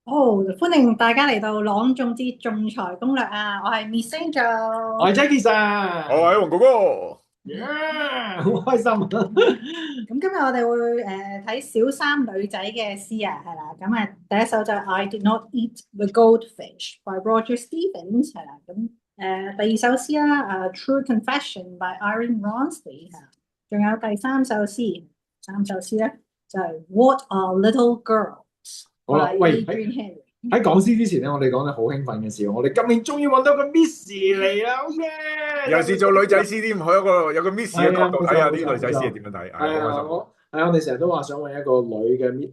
好，歡迎大家嚟到朗誦之仲裁攻略啊！我係 Miss Angel。我係 Jackie 我 Sir，係黃哥哥。好開心啊！咁今日我哋會睇小三女仔嘅詩啊，係啦。咁第一首就係《I Did Not Eat the Goldfish》by Roger Stevens，係啦。咁第二首詩啦，True Confession by Irene Ronsley，係啦。仲有第三首詩咧就係What Are Little Girls 好啦，by 喂，Adrian Henry。喺講詩之前咧，我哋講得好興奮嘅事，我哋今年終於揾到個 Miss 嚟啦，好耶！又是做女仔詩添，有個 Miss 嘅角度睇下啲女仔詩係點樣睇，係好開心。我哋成日都話想揾一個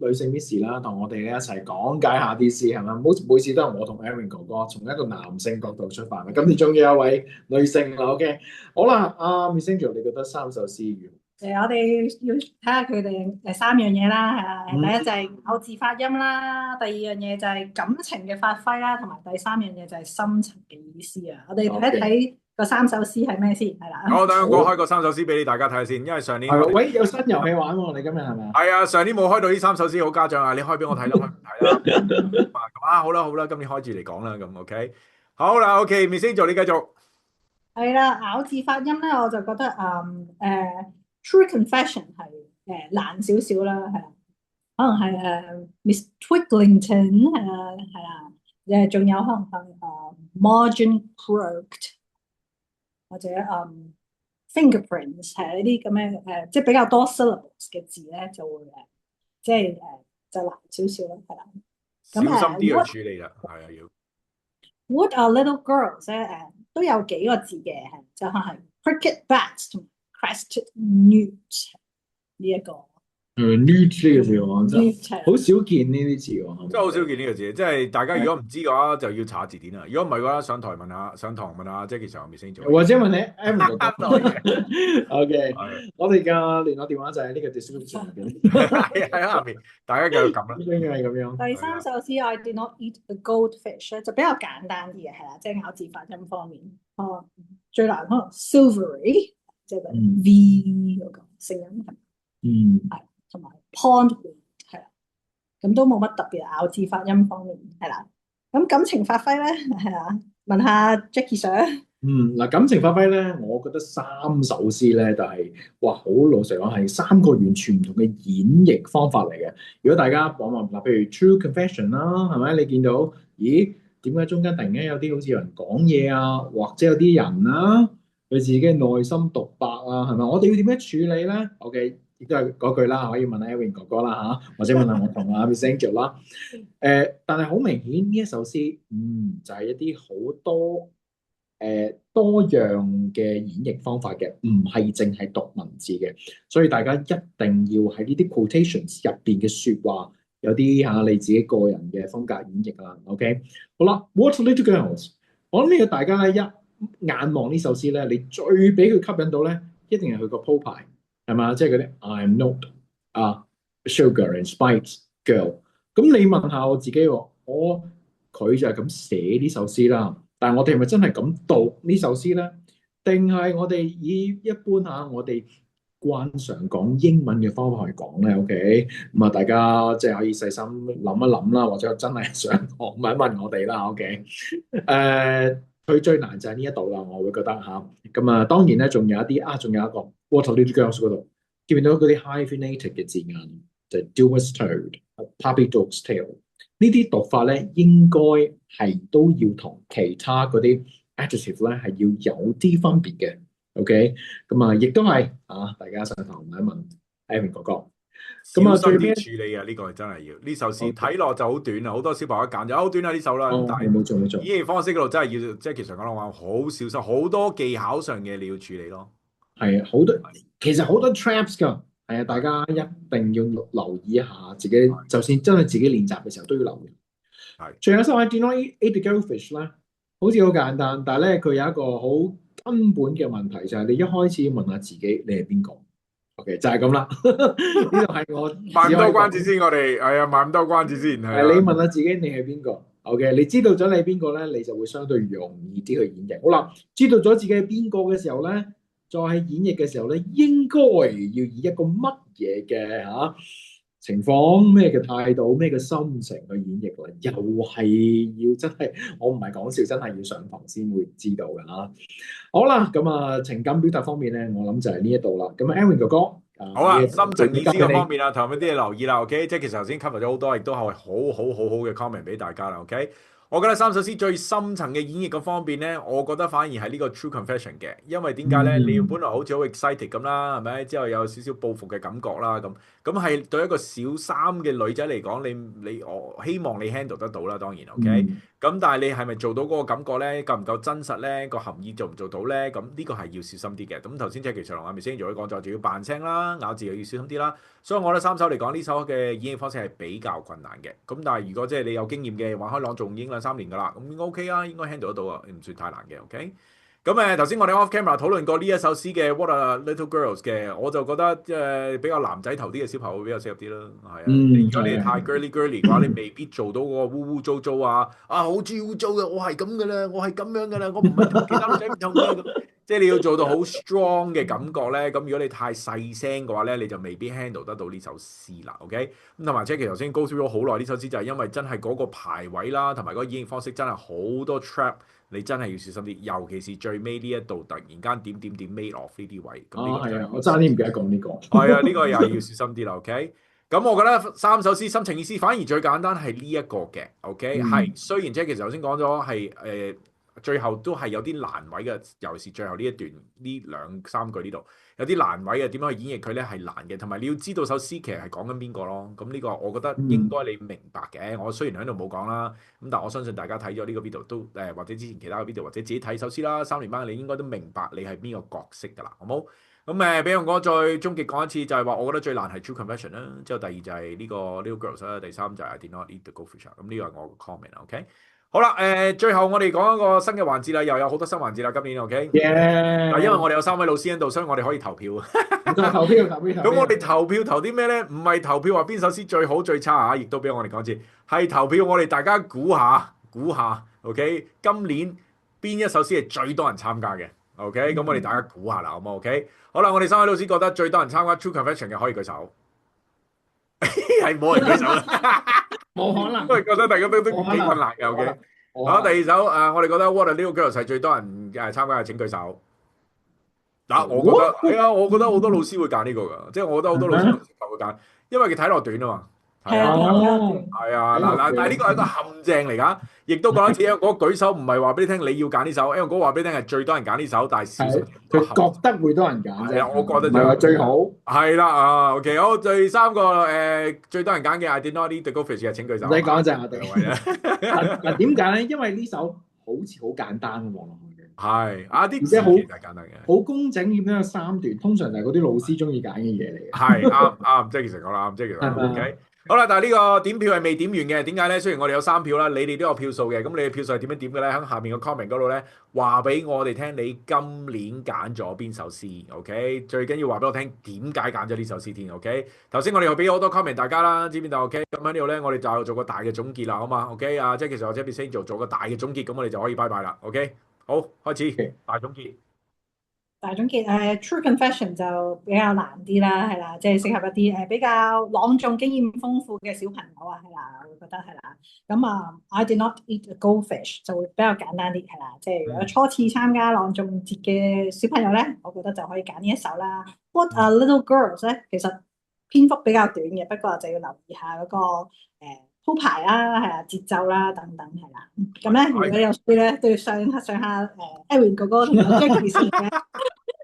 女性 Miss 啦，同我哋咧一齊講解下啲詩，係咪？每次都係我同 Aaron 哥哥從一個男性角度出發嘅，今次終於有一位女性啦，OK。好啦，Miss Angel，你覺得三首詩如何？我哋要睇下佢哋三樣嘢啦，係啦。第一就係咬字發音啦，第二樣嘢就係感情嘅發揮啦，同埋第三樣嘢就係深層嘅意思啊。我哋睇一睇個三首詩係咩先，係啦。我等我開個三首詩俾你大家睇下先，因為上年喂，有新遊戲玩喎，我哋今日係咪啊？係啊，上年冇開到呢三首詩，好家長啊，你開俾我睇啦，開唔睇啦？咁啊，好啦好啦，今年開住嚟講啦，咁 OK，好啦 OK，Miss Angel 你繼續。係啦，咬字發音咧，我就覺得True Confession 係難少少啦，係啦，可能係Miss Twicklington 係啦，仲有可能係Margin Crooked 或者fingerprints 係呢啲咁嘅即係比較多 syllables 嘅字咧，就會即係就難少少咯，係啦。小咁心啲去處理啦，係啊要。What are little girls 咧？都有幾個字嘅，就係 cricket bats 同 crested newt 呢一個。Newt 呢個字喎，真係好係少見呢啲字喎，真係好少見呢個字，即係大家如果唔知嘅話，就要查下字典啦。如果唔係嘅話，上堂問下，即係其實我 Miss Angel 或者問你 Aaron 哥哥。OK，係我哋嘅聯絡電話就喺呢個 description 入邊，喺下邊，大家繼續撳啦。應該係咁樣。第三首詩 I did not eat the goldfish 咧，就比較簡單啲嘅，係啦，即係咬字發音方面。最難可能 silvery，即係個 V 嗰個聲音係同埋 pondweed 係啦，咁都冇乜特別咬字發音方面係啦。咁感情發揮咧係啦，問下 Jackie Sir。嗱，感情發揮咧，我覺得三首詩咧就係、哇，好老實講係三個完全唔同嘅演繹方法嚟嘅。如果大家講話嗱，譬如 True Confession 啦，係咪？你見到咦，點解中間突然間有啲好似有人講嘢啊，或者有啲人啊，佢自己嘅內心獨白啊，係咪？我哋要點樣處理咧？OK，亦都係嗰句啦，可以問下 Aaron 哥哥啦嚇，或者問下我同阿 Miss Angel 啦。但係好明顯呢一首詩，就係、一啲好多。多樣嘅演繹方法嘅，唔係淨係讀文字嘅，所以大家一定要喺呢啲 quotations 入邊嘅説話，有啲你自己個人嘅風格演繹啦。OK，好啦，What Little Girls，我諗呢個大家咧一眼望呢首詩咧，你最俾佢吸引到咧，一定係佢個鋪排，係嘛？即係嗰啲 I'm not a sugar and spice girl。咁你問下我自己喎，佢就係咁寫呢首詩啦。但係我哋係咪真係咁讀呢首詩咧？定係我哋以一般我哋慣常講英文嘅方法去講咧？OK，咁啊，大家即係可以細心諗一諗啦，或者真係想學問一問我哋啦。OK，佢最難就係呢一度啦，我會覺得嚇。咁啊，當然咧，仲有一啲仲有一個 What are little girls 嗰度見唔見到嗰啲 hyphenated 嘅字眼，就 Dewar's Toad、Puppy Dog's Tail。呢啲讀法咧，應該係都要同其他嗰啲 adjective 咧係要有啲分別嘅。OK，咁亦都係大家上堂問一問 Aaron 哥哥。咁小心最尾啲處理啊！呢個係真係要呢首詩睇落就好短啊，好多小朋友揀咗好短啊呢首啦。但係冇錯。演繹方式嗰度真係要，即係其實講嘅話，好小心，好多技巧上嘅你要處理咯。係好多，其實好多 traps 㗎。係啊，大家一定要留意一下自己，就算真係自己練習嘅時候都要留意。係，仲有首《I Did Not Eat the Goldfish》咧，好似好簡單，但係咧佢有一個好根本嘅問題，就係你一開始要問下自己，你係邊個？OK，就係咁啦。呢度係我賣咁多關子先，我哋係啊，賣咁多關子先。係你問下自己，你係邊個？OK，你知道咗你係邊個咧，你就會相對容易啲去演繹。好啦，知道咗自己係邊個嘅時候咧，再喺演繹嘅時候咧，應該要以一個乜嘢嘅情況、咩嘅態度、咩嘅心情去演繹啦，又係要真係，我唔係講笑，真係要上堂先會知道㗎嚇。好啦，咁啊情感表達方面咧，我諗就係呢一度啦。咁啊，Aaron 哥哥，好啦，呢一心情意思嘅方面，面啊，同埋啲嘢留意啦，OK，即係其實頭先 cover 咗好多，亦都係好嘅 comment 俾大家啦，OK。我覺得三首詩最深層嘅演繹嘅方面咧，我覺得反而係呢個 True Confession 嘅，因為點解咧？你本來好似好 excited 咁啦，係咪？之後有少少報復嘅感覺啦，咁係對一個小三嘅女仔嚟講，我希望你 handle 得到啦，當然 OK。咁但係你係咪做到嗰個感覺咧？夠唔夠真實咧？個含義做唔做到咧？咁呢個係要小心啲嘅。咁頭先 Jackie 上阿 Miss Angel 講咗，就要扮聲啦，咬字又要小心啲啦。所以我覺得三首嚟講，呢首嘅演繹方式係比較困難嘅。咁但係如果即係你有經驗嘅，玩開朗誦已經2-3年㗎啦，咁應該 OK 啊，應該 handle 得到啊，唔算太難嘅。OK。咁頭先我哋 off camera 討論過呢一首詩嘅 What Are Little Girls 嘅，我就覺得比較男仔頭啲嘅小朋友會比較適合啲啦，係啊。如果你係太 girly 嘅話，你未必做到嗰個污污糟糟啊，好中意污糟嘅，我係咁嘅啦，我係咁樣嘅啦，我唔係同其他女仔唔同嘅咁。即係你要做到好 strong 嘅感覺咧，咁如果你太細聲嘅話咧，你就未必 handle 得到呢首詩啦。OK，咁同埋 Jackie 頭先 go through 咗好耐呢首詩，就係因為真係嗰個排位啦，同埋嗰個演繹方式真係好多 trap。你真係要小心啲，尤其是最尾呢一度突然間點 made off 呢啲位。係啊，我爭啲唔記得講呢個。係啊，呢個又係要小心啲啦。OK，咁我覺得三首詩心情意思反而最簡單係呢一個嘅。OK，係雖然 Jackie 頭先講咗係最後都係有啲難位嘅，尤其是最後呢一段呢2-3句呢度有啲難位嘅，點樣去演繹佢咧係難嘅，同埋你要知道首詩其實係講緊邊個咯。咁呢個我覺得應該你明白嘅。我雖然喺度冇講啦，咁但係我相信大家睇咗呢個 video 都或者之前其他嘅 video 或者自己睇首詩啦，3年班你應該都明白你係邊個角色㗎啦，好冇？咁俾我再終極講一次，就係話我覺得最難係 True Confession 啦，之後第二就係呢個 Little Girls 啦，第三就係 I Did Not Eat the Goldfish。咁呢個係我嘅 comment。OK。好啦，最後我哋講一個新嘅環節啦，又有好多新環節啦，今年 OK。嗱，因為我哋有3位老師喺度，所以我哋可以投票。投票。咁我哋投票投啲咩咧？唔係投票話邊首詩最好最差啊，亦都俾我哋講一次，係投票我哋大家估下，OK？今年邊一首詩係最多人參加嘅 ？OK？咁我哋大家估下啦，好唔好 ？OK？好啦，我哋3位老師覺得最多人參加 True Confession 嘅可以舉手，係冇人舉手啦。冇可能，因為覺得大家都幾困難嘅。OK，好，第二首我哋覺得 What Are Little Girls 係最多人參加嘅，請舉手。嗱，我覺得我覺得好多老師會揀呢個㗎，即係我覺得好多老師會揀，因為佢睇落短啊嘛。係啊，嗱，但係呢個係一個陷阱嚟㗎，亦都講一次，我舉手唔係話俾你聽你要揀呢首，因為我話俾你聽係最多人揀呢首，但係少數佢覺得會多人揀啫。我覺得唔係話最好。係啦，OK，好，第三個最多人揀嘅 I Did Not Eat the Goldfish 嘅請舉手。你講就係我哋。嗱，點解咧？因為呢首好似好簡單喎。係啲字其實簡單嘅，好工整，點樣有3段，通常就係嗰啲老師中意揀嘅嘢嚟嘅。係啱，即係其實講啦，啱，即係其實 OK。好啦，但係呢個點票係未點完嘅，點解咧？雖然我哋有3票啦，你哋都有票數嘅，咁你嘅票數係點樣點嘅咧？喺下面個 comment 嗰度咧，話俾我哋聽，你今年揀咗邊首詩 ？OK，最緊要話俾我聽點解揀咗呢首詩添 ？OK，頭先我哋又俾好多 comment 大家啦，知邊度 OK？咁喺呢度咧，我哋就做個大嘅總結啦，好嘛 ？OK，即係其實或者 Miss Angel 做個大嘅總結，咁我哋就可以拜拜啦。OK，好，開始大總結。大總結True Confession 就比較難啲啦，係啦，即係適合一啲比較朗誦經驗豐富嘅小朋友啊，係啦，我會覺得係啦。咁I Did Not Eat a Goldfish 就會比較簡單啲，係啦，即係如果初次參加朗誦節嘅小朋友咧，我覺得就可以揀呢一首啦。What Are Little Girls 咧，其實篇幅比較短嘅，不過就要留意下嗰個鋪排啦，係啦，節奏啦等等，係啦。咁咧，如果有需咧，都要上下Aaron 哥哥同埋 Jackie 先嘅。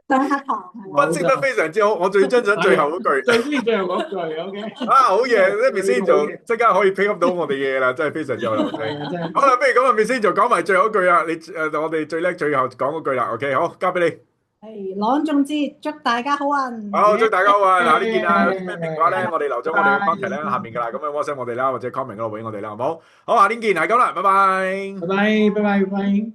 上下堂分析得非常之好，我最欣賞最後嗰句，最中意最後嗰句 OK。好嘢，呢邊先做，即刻可以 pick up 到我哋嘢啦，真係非常之好。好啦，不如咁啊，邊先做講埋最後一句啊，你我哋最叻最後講嗰句啦。OK，好，交俾你。係朗誦節，祝大家好運。好，祝大家好運。嗱，呢件啊咩名話咧，我哋留咗我哋嘅 contact 咧下面噶啦，咁樣 WhatsApp 我哋啦，或者 comment 嗰度俾我哋啦，好唔好？好，下年見，係咁啦，拜拜。拜拜。